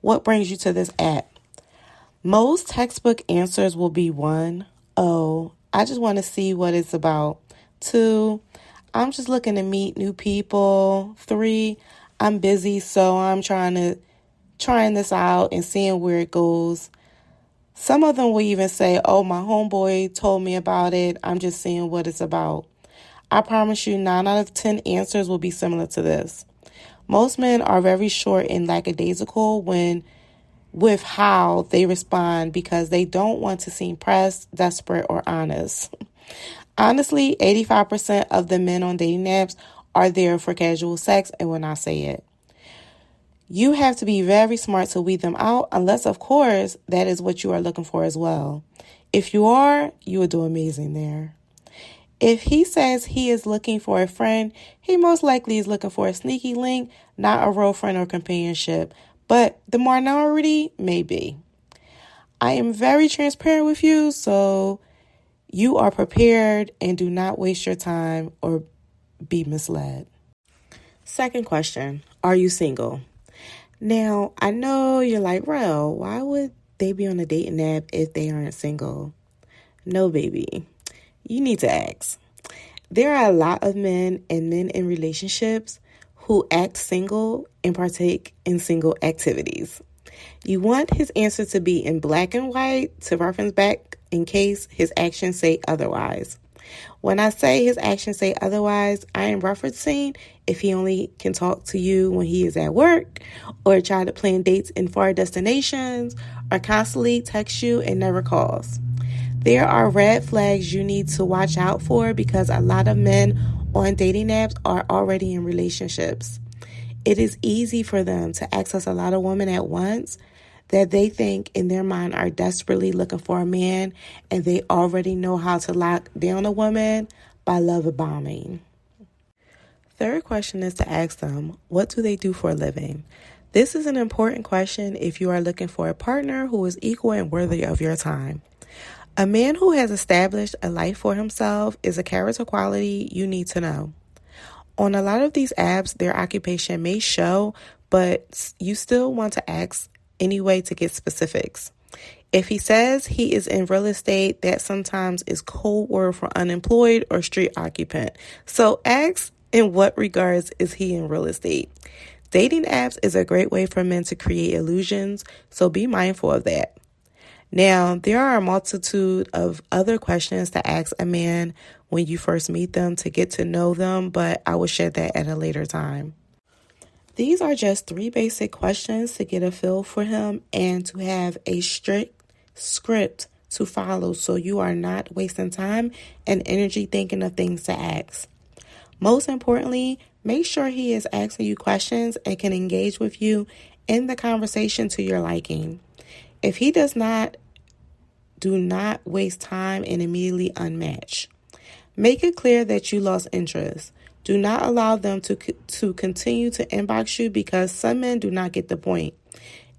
What brings you to this app? Most textbook answers will be 1, oh, I just want to see what it's about. 2, I'm just looking to meet new people. 3, I'm busy, so I'm trying this out and seeing where it goes. Some of them will even say, oh, my homeboy told me about it. I'm just seeing what it's about. I promise you 9 out of 10 answers will be similar to this. Most men are very short and lackadaisical with how they respond because they don't want to seem pressed, desperate, or honest. Honestly, 85% of the men on dating apps are there for casual sex and will not say it. You have to be very smart to weed them out, unless, of course, that is what you are looking for as well. If you are, you will do amazing there. If he says he is looking for a friend, he most likely is looking for a sneaky link, not a real friend or companionship, but the minority may be. I am very transparent with you, so you are prepared and do not waste your time or be misled. Second question, are you single? Now, I know you're like, Rel, why would they be on a dating app if they aren't single? No, baby. You need to ask. There are a lot of men and men in relationships who act single and partake in single activities. You want his answer to be in black and white to reference back in case his actions say otherwise. When I say his actions say otherwise, I am referencing if he only can talk to you when he is at work, or try to plan dates in far destinations, or constantly text you and never calls. There are red flags you need to watch out for because a lot of men on dating apps are already in relationships. It is easy for them to access a lot of women at once that they think in their mind are desperately looking for a man, and they already know how to lock down a woman by love bombing. Third question is to ask them, what do they do for a living? This is an important question if you are looking for a partner who is equal and worthy of your time. A man who has established a life for himself is a character quality you need to know. On a lot of these apps, their occupation may show, but you still want to ask anyway to get specifics. If he says he is in real estate, that sometimes is code word for unemployed or street occupant. So ask, in what regards is he in real estate? Dating apps is a great way for men to create illusions, so be mindful of that. Now, there are a multitude of other questions to ask a man when you first meet them to get to know them, but I will share that at a later time. These are just 3 basic questions to get a feel for him and to have a strict script to follow so you are not wasting time and energy thinking of things to ask. Most importantly, make sure he is asking you questions and can engage with you in the conversation to your liking. If he does not, do not waste time and immediately unmatch. Make it clear that you lost interest. Do not allow them to continue to inbox you because some men do not get the point.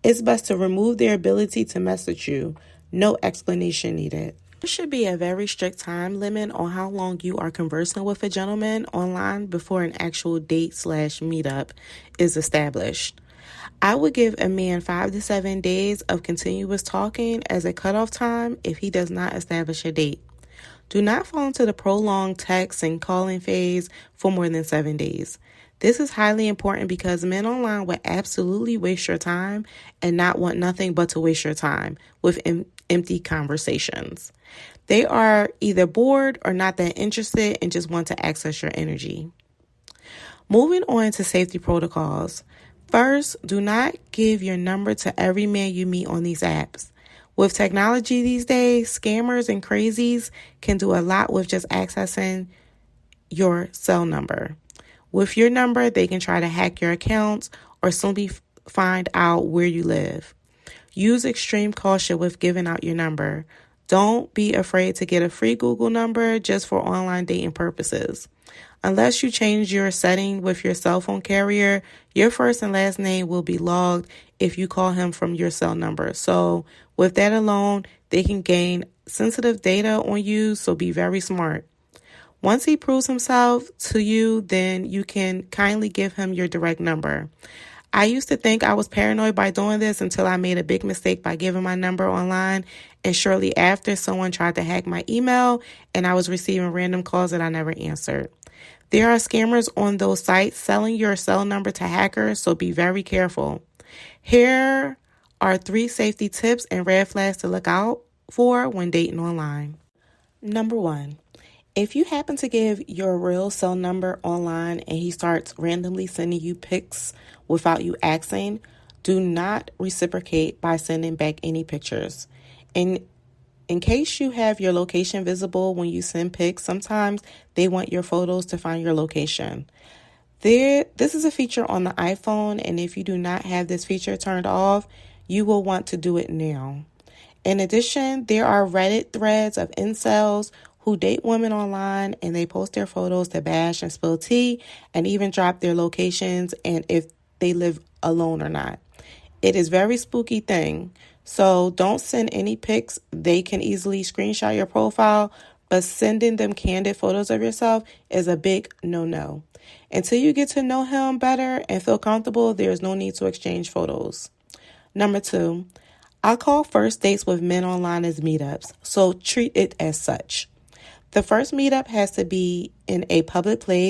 It's best to remove their ability to message you. No explanation needed. There should be a very strict time limit on how long you are conversing with a gentleman online before an actual date/meetup is established. I would give a man 5 to 7 days of continuous talking as a cutoff time if he does not establish a date. Do not fall into the prolonged text and calling phase for more than 7 days. This is highly important because men online will absolutely waste your time and not want nothing but to waste your time with empty conversations. They are either bored or not that interested and just want to access your energy. Moving on to safety protocols. First, do not give your number to every man you meet on these apps. With technology these days, scammers and crazies can do a lot with just accessing your cell number. With your number, they can try to hack your accounts or simply find out where you live. Use extreme caution with giving out your number. Don't be afraid to get a free Google number just for online dating purposes. Unless you change your setting with your cell phone carrier, your first and last name will be logged if you call him from your cell number. So with that alone, they can gain sensitive data on you, so be very smart. Once he proves himself to you, then you can kindly give him your direct number. I used to think I was paranoid by doing this until I made a big mistake by giving my number online, and shortly after, someone tried to hack my email, and I was receiving random calls that I never answered. There are scammers on those sites selling your cell number to hackers, so be very careful. Here are 3 safety tips and red flags to look out for when dating online. Number 1. If you happen to give your real cell number online and he starts randomly sending you pics without you asking, do not reciprocate by sending back any pictures. In case you have your location visible when you send pics, sometimes they want your photos to find your location. This is a feature on the iPhone, and if you do not have this feature turned off, you will want to do it now. In addition, there are Reddit threads of incels who date women online, and they post their photos to bash and spill tea and even drop their locations and if they live alone or not. It is a very spooky thing. So don't send any pics. They can easily screenshot your profile, but sending them candid photos of yourself is a big no-no. Until you get to know him better and feel comfortable, there is no need to exchange photos. Number 2, I call first dates with men online as meetups, so treat it as such. The first meetup has to be in a public place